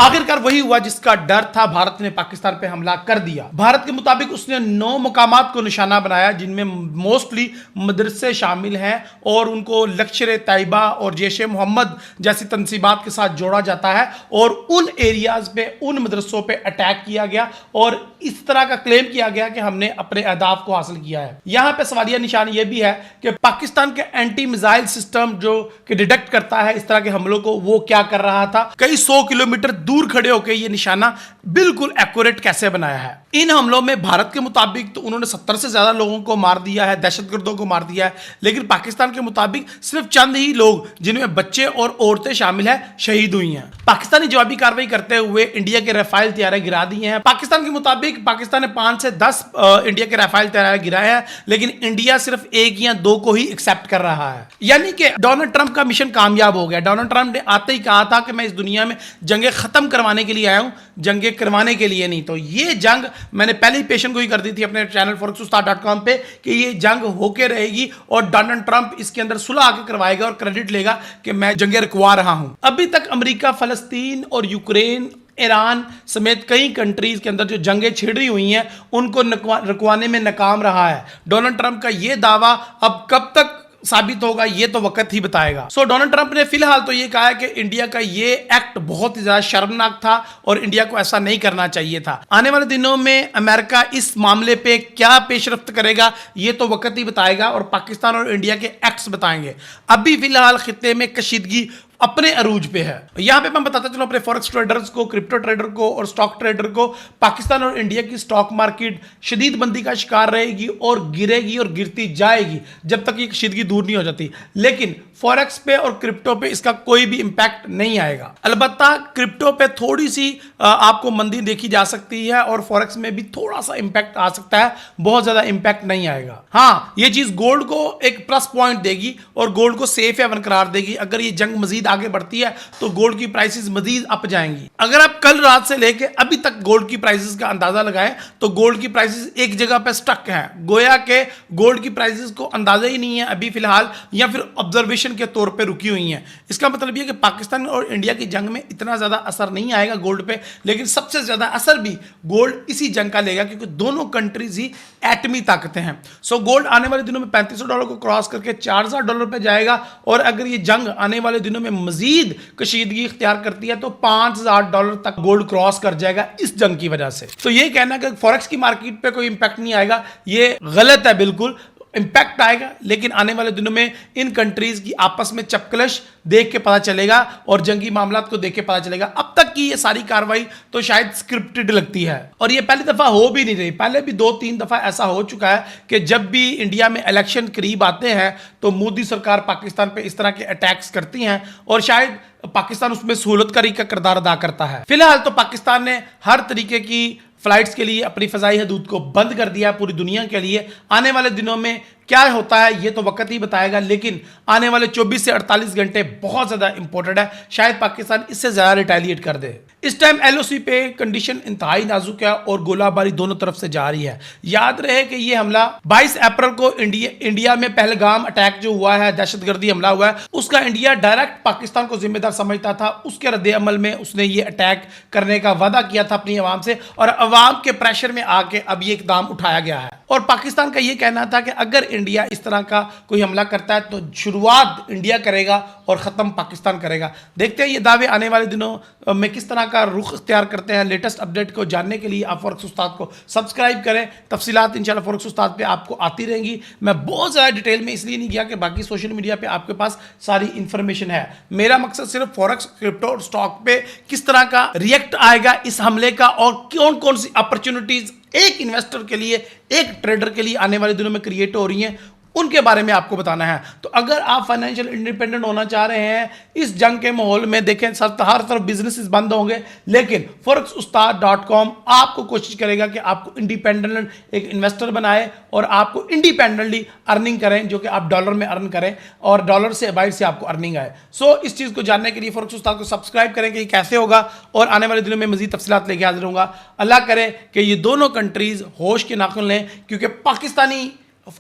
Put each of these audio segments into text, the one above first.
आखिरकार वही हुआ जिसका डर था। भारत ने पाकिस्तान पे हमला कर दिया। भारत के मुताबिक उसने 9 मकामात को निशाना बनाया जिनमें मोस्टली मदरसे शामिल हैं और उनको लश्कर तैयबा और जैश ए मोहम्मद जैसी तंसीबात के साथ जोड़ा जाता है। और उन एरियाज पे, उन मदरसों पे अटैक किया गया और इस तरह का क्लेम किया गया कि हमने अपने अहदाफ को हासिल किया है। यहां पे सवालिया निशान यह भी है कि पाकिस्तान के एंटी मिसाइल सिस्टम जो कि डिटेक्ट करता है इस तरह के हमलों को, वो क्या कर रहा था, कई 100 किलोमीटर दूर खड़े होकर यह निशाना बिल्कुल एक्यूरेट कैसे बनाया है। इन हमलों में भारत के मुताबिक तो उन्होंने 70 से ज्यादा लोगों को मार दिया है, दहशतगर्दों को मार दिया है, लेकिन पाकिस्तान के मुताबिक सिर्फ चंद ही लोग जिनमें बच्चे और औरतें शामिल हैं शहीद हुई हैं। पाकिस्तानी जवाबी कार्रवाई करते हुए इंडिया के राफेल तैयारे गिरा दी हैं। पाकिस्तान के मुताबिक पाकिस्तान ने 5 से 10 इंडिया के राफेल तैयारे गिराए हैं, लेकिन इंडिया सिर्फ 1 या 2 को ही एक्सेप्ट कर रहा है। यानी कि डोनाल्ड ट्रंप का मिशन कामयाब हो गया। डोनाल्ड ट्रंप ने आते ही कहा था कि मैं इस दुनिया में जंगें खत्म करवाने के लिए आया हूं, जंगें करवाने के लिए नहीं। तो ये जंग मैंने पहले ही पेशन गोई कर दी थी अपने चैनल forex-ustad.com पे कि ये जंग होके रहेगी और डोनाल्ड ट्रंप इसके अंदर सुलह आके करवाएगा और क्रेडिट लेगा कि मैं जंगें रुकवा रहा हूं। अभी तक अमेरिका, फलस्तीन और यूक्रेन, ईरान समेत कई कंट्रीज के अंदर जो जंगें छिड़ रही हुई हैं उनको रुकवाने में नाकाम रहा है। डोनाल्ड ट्रंप का यह दावा अब कब तक साबित होगा ये तो वक्त ही बताएगा। सो डोनाल्ड ट्रंप ने फिलहाल तो ये कहा है कि इंडिया का ये एक्ट बहुत ही ज्यादा शर्मनाक था और इंडिया को ऐसा नहीं करना चाहिए था। आने वाले दिनों में अमेरिका इस मामले पे क्या पेशरफ्त करेगा ये तो वक्त ही बताएगा और पाकिस्तान और इंडिया के एक्ट्स बताएंगे। अभी फिलहाल खित्ते में कशीदगी अपने अरूज पे है। यहां पे मैं बताता चलूं अपने फॉरेक्स ट्रेडर्स को, क्रिप्टो ट्रेडर को और स्टॉक ट्रेडर को, पाकिस्तान और इंडिया की स्टॉक मार्केट शदीद मंदी का शिकार रहेगी और गिरेगी और गिरती जाएगी जब तक ये कशीदगी दूर नहीं हो जाती। लेकिन फॉरेक्स पे और क्रिप्टो पे इसका कोई भी इंपैक्ट नहीं आएगा। अलबत्ता क्रिप्टो पे थोड़ी सी आपको मंदी देखी जा सकती है और फॉरेक्स में भी थोड़ा सा इंपैक्ट आ सकता है, बहुत ज्यादा इंपैक्ट नहीं आएगा। हाँ, ये चीज गोल्ड को एक प्लस पॉइंट देगी और गोल्ड को सेफ हेवन करार देगी। अगर ये जंग मजीद आगे बढ़ती है तो गोल्ड की प्राइसेस मजीद अप जाएंगी। अगर आप कल रात से लेके अभी तक गोल्ड की प्राइसेस का अंदाजा लगाएं तो गोल्ड की प्राइसेस एक जगह पे स्टक हैं, गोया के गोल्ड की प्राइसेस को अंदाजा ही नहीं है अभी फिलहाल, या फिर ऑब्जर्वेशन के तौर पे रुकी हुई हैं। इसका मतलब यह कि पाकिस्तान और इंडिया की जंग में इतना ज्यादा असर नहीं आएगा गोल्ड पे, लेकिन सबसे ज्यादा असर भी गोल्ड इसी जंग का लेगा क्योंकि दोनों कंट्रीज ही एटमी ताकतें हैं। सो गोल्ड आने वाले दिनों में $3500 को क्रॉस करके $4000 पे जाएगा और अगर ये जंग आने वाले दिनों में मजीद कशीदगी इख्तियार करती है तो $5000 तक गोल्ड क्रॉस कर जाएगा इस जंग की वजह से। तो ये कहना कि फॉरेक्स की मार्केट पे कोई इंपैक्ट नहीं आएगा ये गलत है। बिल्कुल इंपैक्ट आएगा, लेकिन आने वाले दिनों में इन कंट्रीज की आपस में चपकलश देख के पता चलेगा और जंगी मामलात को देख के पता चलेगा। अब तक की ये सारी कार्रवाई तो शायद स्क्रिप्टेड लगती है और ये पहली दफा हो भी नहीं रही। पहले भी 2-3 दफा ऐसा हो चुका है कि जब भी इंडिया में इलेक्शन करीब आते हैं तो मोदी सरकार पाकिस्तान पे इस तरह के अटैक्स करती हैं और शायद पाकिस्तान उसमें सहूलतकारी का किरदार अदा करता है। फिलहाल तो पाकिस्तान ने हर तरीके की फ्लाइट्स के लिए अपनी फजाई हदूद को बंद कर दिया पूरी दुनिया के लिए। आने वाले दिनों में क्या होता है ये तो वक्त ही बताएगा, लेकिन आने वाले 24 से 48 घंटे बहुत ज्यादा इंपॉर्टेंट है। शायद पाकिस्तान इससे ज्यादा रिटेलिएट कर दे। इस टाइम एलओसी पे कंडीशन इंतहाई नाजुक है और गोलाबारी दोनों तरफ से जा रही है। याद रहे कि यह हमला 22 अप्रैल को इंडिया में पहलगाम अटैक जो हुआ है, दहशतगर्दी हमला हुआ है, उसका इंडिया डायरेक्ट पाकिस्तान को जिम्मेदार समझता था। उसके रद्द अमल में उसने ये अटैक करने का वादा किया था अपनी आवाम से और आवाम के प्रेशर में आके अब ये इकदाम उठाया गया है। और पाकिस्तान का ये कहना था कि अगर इंडिया इस तरह का कोई हमला करता है तो शुरुआत इंडिया करेगा और खत्म पाकिस्तान करेगा। देखते हैं ये दावे आने वाले दिनों में किस तरह का रुख इख्तियार करते हैं। लेटेस्ट अपडेट को जानने के लिए आप फॉरेक्स उस्ताद को सब्सक्राइब करें। तफसीलात इंशाल्लाह फॉरेक्स उस्ताद पे आपको आती रहेंगी। मैं बहुत ज़्यादा डिटेल में इसलिए नहीं गया कि बाकी सोशल मीडिया पे आपके पास सारी इंफॉर्मेशन है। मेरा मकसद सिर्फ फॉरेक्स, क्रिप्टो और स्टॉक पे किस तरह का रिएक्ट आएगा इस हमले का और कौन कौन सी अपॉर्चुनिटीज एक इन्वेस्टर के लिए, एक ट्रेडर के लिए आने वाले दिनों में क्रिएट हो रही हैं, उनके बारे में आपको बताना है। तो अगर आप फाइनेंशियल इंडिपेंडेंट होना चाह रहे हैं इस जंग के माहौल में, देखें हर तरफ बिजनेसेस बंद होंगे, लेकिन forex-ustad.com आपको कोशिश करेगा कि आपको इंडिपेंडेंट एक इन्वेस्टर बनाए और आपको इंडिपेंडेंटली अर्निंग करें, जो कि आप डॉलर में अर्न करें और डॉलर से बाहर से आपको अर्निंग आए। सो इस चीज़ को जानने के लिए फॉरेक्स उस्ताद को सब्सक्राइब करें कि ये कैसे होगा और आने वाले दिनों में मजीद तफसीलात लेके हाजिर होगा। अल्लाह करे कि ये दोनों कंट्रीज होश के नाखून लें, क्योंकि पाकिस्तानी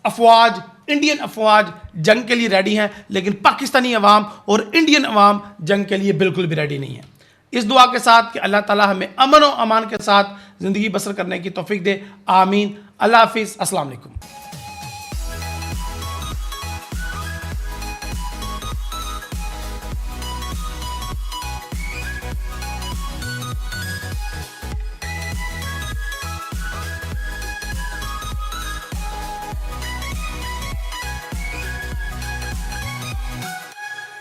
अफवाज, इंडियन अफवाज जंग के लिए रेडी हैं, लेकिन पाकिस्तानी अवाम और इंडियन अवाम जंग के लिए बिल्कुल भी रेडी नहीं है। इस दुआ के साथ कि अल्लाह ताला हमें अमन और अमान के साथ ज़िंदगी बसर करने की तौफीक दे। आमीन। अल्लाह हाफिज़। अस्सलाम वालेकुम।